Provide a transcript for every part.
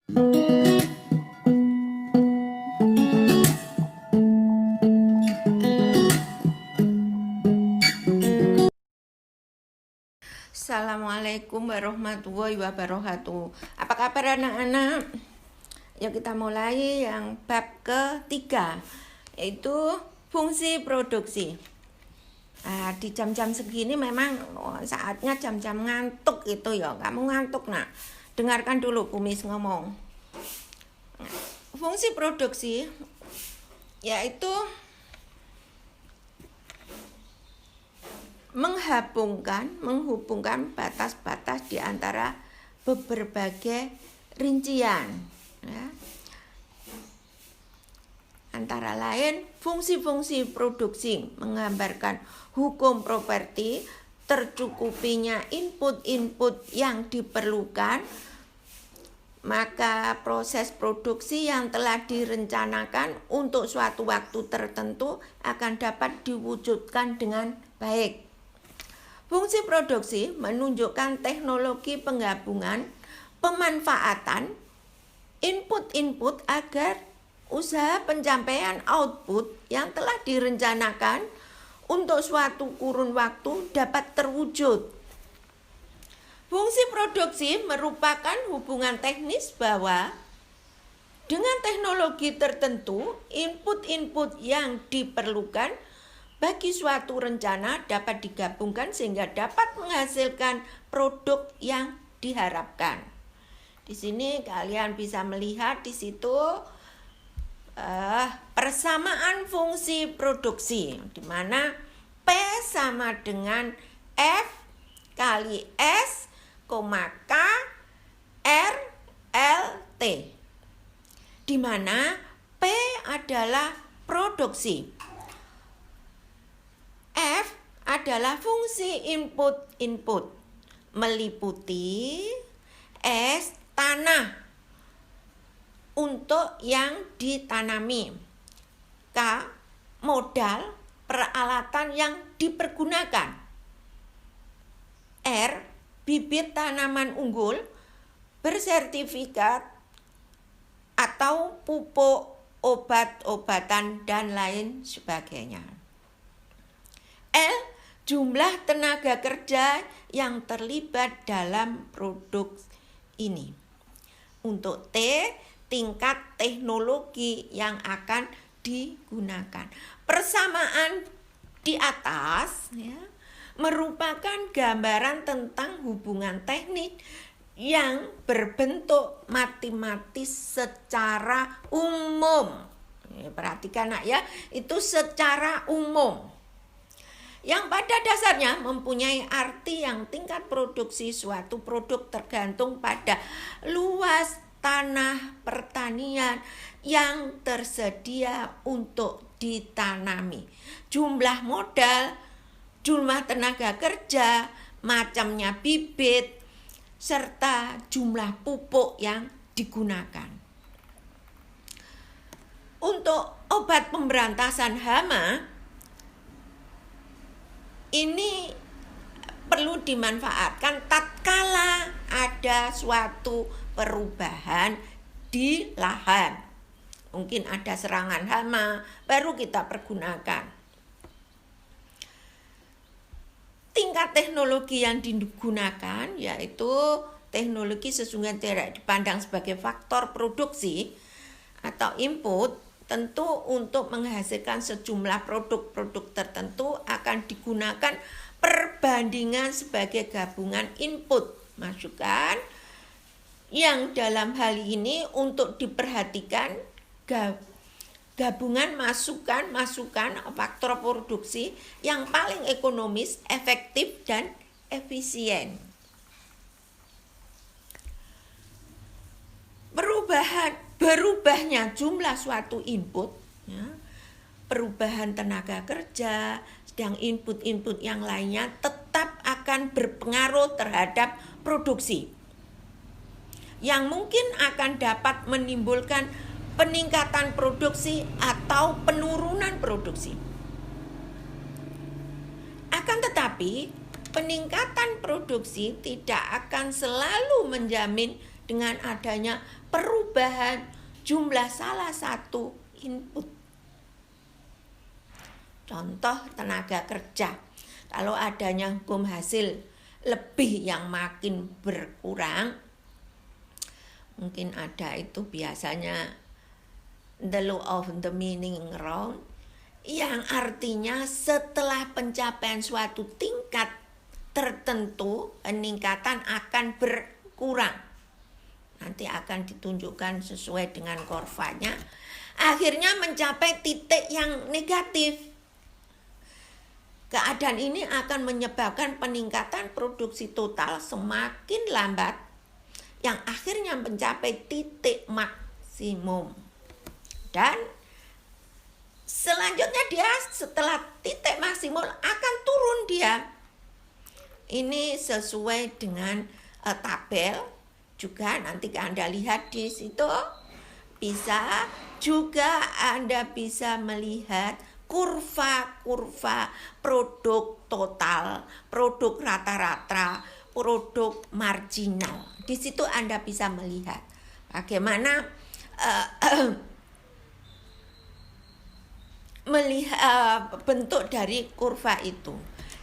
Assalamualaikum warahmatullahi wabarakatuh. Apa kabar anak-anak? Yuk kita mulai yang bab ketiga, yaitu fungsi produksi. Di jam-jam segini memang saatnya jam-jam ngantuk itu ya. Kamu ngantuk nak? Dengarkan dulu Kumis ngomong. Fungsi produksi yaitu menghubungkan batas-batas di antara berbagai rincian, ya. Antara lain fungsi-fungsi produksi menggambarkan hukum properti, tercukupinya input-input yang diperlukan, maka proses produksi yang telah direncanakan untuk suatu waktu tertentu akan dapat diwujudkan dengan baik. Fungsi produksi menunjukkan teknologi penggabungan pemanfaatan input-input agar usaha pencapaian output yang telah direncanakan untuk suatu kurun waktu dapat terwujud. Fungsi produksi merupakan hubungan teknis bahwa dengan teknologi tertentu, input-input yang diperlukan bagi suatu rencana dapat digabungkan sehingga dapat menghasilkan produk yang diharapkan. Di sini kalian bisa melihat di situ persamaan fungsi produksi, di mana P sama dengan F kali S, K R L T, di mana P adalah produksi, F adalah fungsi input-input, meliputi S tanah untuk yang ditanami, K modal peralatan yang dipergunakan, R bibit tanaman unggul bersertifikat atau pupuk obat-obatan dan lain sebagainya, L jumlah tenaga kerja yang terlibat dalam produk ini. Untuk T tingkat teknologi yang akan digunakan. Persamaan di atas ya, merupakan gambaran tentang hubungan teknik yang berbentuk matematis secara umum. Perhatikan nak ya, itu secara umum, yang pada dasarnya mempunyai arti yang tingkat produksi suatu produk tergantung pada luas tanah pertanian yang tersedia untuk ditanami, jumlah modal, jumlah tenaga kerja, macamnya bibit, serta jumlah pupuk yang digunakan. Untuk obat pemberantasan hama ini perlu dimanfaatkan tatkala ada suatu perubahan di lahan. Mungkin ada serangan hama, baru kita pergunakan. Tingkat teknologi yang digunakan yaitu teknologi sesungguhnya tidak dipandang sebagai faktor produksi atau input. Tentu untuk menghasilkan sejumlah produk-produk tertentu akan digunakan perbandingan sebagai gabungan input masukan, yang dalam hal ini untuk diperhatikan gabungan masukan faktor produksi yang paling ekonomis, efektif, dan efisien. Berubahnya jumlah suatu input, ya, perubahan tenaga kerja, sedang input-input yang lainnya tetap akan berpengaruh terhadap produksi, yang mungkin akan dapat menimbulkan peningkatan produksi atau penurunan produksi. Akan tetapi, peningkatan produksi tidak akan selalu menjamin dengan adanya perubahan jumlah salah satu input. Contoh tenaga kerja. Kalau adanya hukum hasil lebih yang makin berkurang, mungkin ada itu biasanya the law of the meaning round, yang artinya setelah pencapaian suatu tingkat tertentu, peningkatan akan berkurang. Nanti akan ditunjukkan sesuai dengan kurvanya. Akhirnya mencapai titik yang negatif. Keadaan ini akan menyebabkan peningkatan produksi total semakin lambat, yang akhirnya mencapai titik maksimum. Dan selanjutnya dia setelah titik maksimum akan turun dia. Ini sesuai dengan tabel juga, nanti Anda lihat di situ. Bisa juga Anda bisa melihat kurva-kurva produk total, produk rata-rata, produk marginal. Di situ Anda bisa melihat bagaimana melihat bentuk dari kurva itu.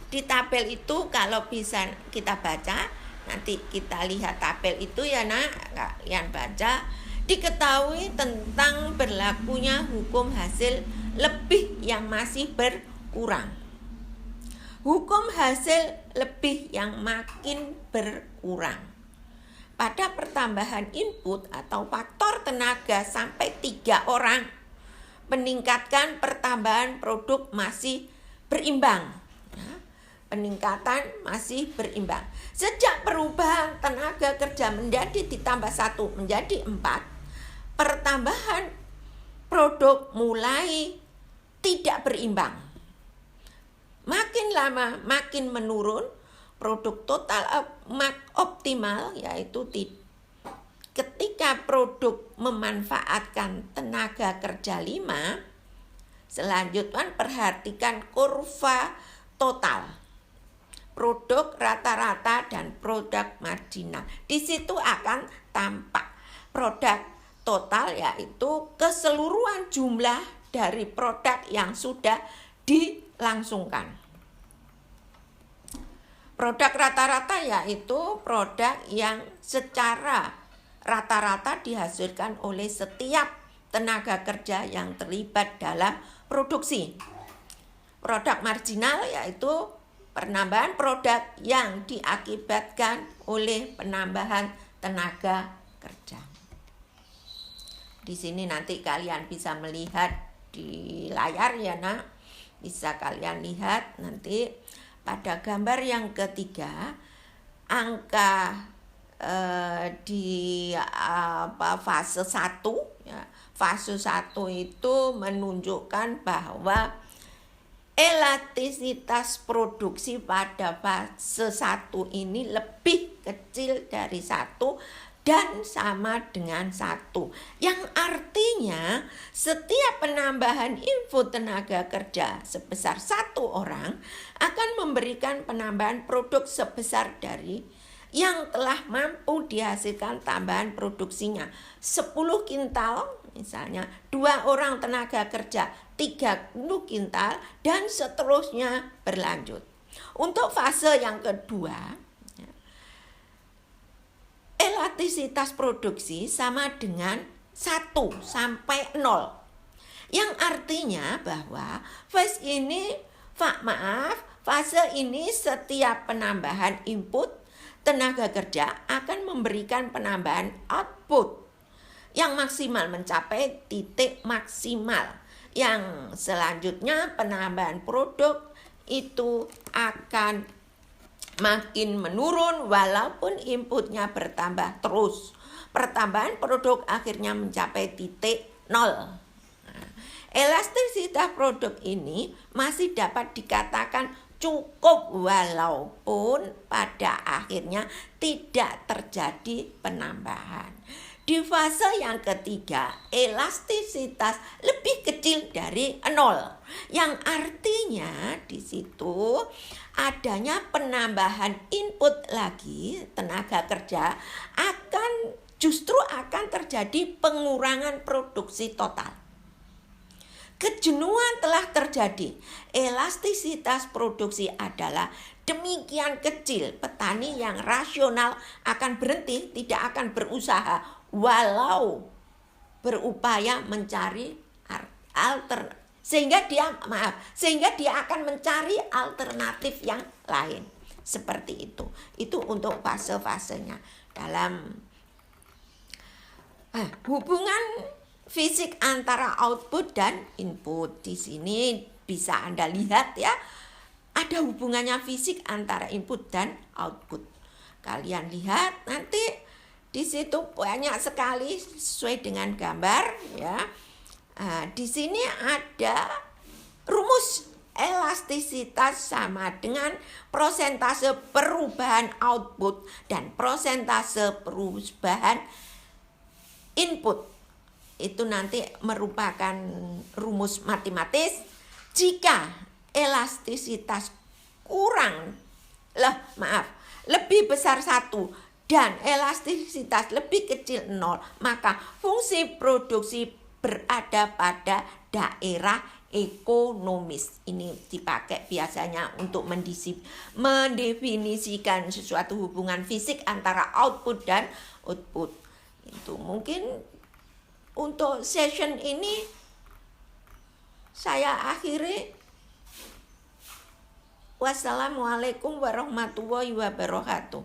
Di tabel itu kalau bisa kita baca, nanti kita lihat tabel itu ya nak, kalian baca, diketahui tentang berlakunya hukum hasil lebih yang masih berkurang. Hukum hasil lebih yang makin berkurang. Pada pertambahan input atau faktor tenaga sampai 3 orang, meningkatkan pertambahan produk masih berimbang. Peningkatan masih berimbang. Sejak perubahan tenaga kerja menjadi ditambah 1 menjadi 4, pertambahan produk mulai tidak berimbang. Makin lama makin menurun, produk total optimal, yaitu ketika produk memanfaatkan tenaga kerja 5, selanjutnya perhatikan kurva total. Produk rata-rata dan produk marginal. Di situ akan tampak produk total, yaitu keseluruhan jumlah dari produk yang sudah dilangsungkan. Produk rata-rata yaitu produk yang secara rata-rata dihasilkan oleh setiap tenaga kerja yang terlibat dalam produksi. Produk marginal yaitu penambahan produk yang diakibatkan oleh penambahan tenaga kerja. Di sini nanti kalian bisa melihat di layar ya nak. Bisa kalian lihat nanti pada gambar yang ketiga, angka di fase 1 ya. Fase 1 itu menunjukkan bahwa elastisitas produksi pada fase 1 ini lebih kecil dari 1 dan sama dengan 1. Yang artinya setiap penambahan input tenaga kerja sebesar 1 orang akan memberikan penambahan produk sebesar dari yang telah mampu dihasilkan tambahan produksinya 10 kintal, misalnya 2 orang tenaga kerja 30 kintal, dan seterusnya berlanjut. Untuk fase yang kedua, elastisitas produksi sama dengan 1 sampai 0. Yang artinya bahwa fase ini setiap penambahan input tenaga kerja akan memberikan penambahan output yang maksimal mencapai titik maksimal. Yang selanjutnya penambahan produk itu akan makin menurun walaupun inputnya bertambah terus. Pertambahan produk akhirnya mencapai titik 0. Elastisitas produk ini masih dapat dikatakan cukup walaupun pada akhirnya tidak terjadi penambahan. Di fase yang ketiga, elastisitas lebih kecil dari 0. Yang artinya di situ adanya penambahan input lagi tenaga kerja akan justru akan terjadi pengurangan produksi total. Kejenuhan telah terjadi. Elastisitas produksi adalah demikian kecil. Petani yang rasional akan berhenti, tidak akan berusaha walau berupaya mencari sehingga dia akan mencari alternatif yang lain. Seperti itu. Itu untuk fase-fasenya. Dalam hubungan fisik antara output dan input. Di sini bisa Anda lihat ya, ada hubungannya fisik antara input dan output. Kalian lihat nanti di situ banyak sekali sesuai dengan gambar ya. Di sini ada rumus elastisitas sama dengan persentase perubahan output dan persentase perubahan input. Itu nanti merupakan rumus matematis. Jika elastisitas lebih besar 1 dan elastisitas lebih kecil 0, maka fungsi produksi berada pada daerah ekonomis. Ini dipakai biasanya untuk mendefinisikan sesuatu hubungan fisik antara output dan output. Itu mungkin untuk session ini saya akhiri. Wassalamualaikum warahmatullahi wabarakatuh.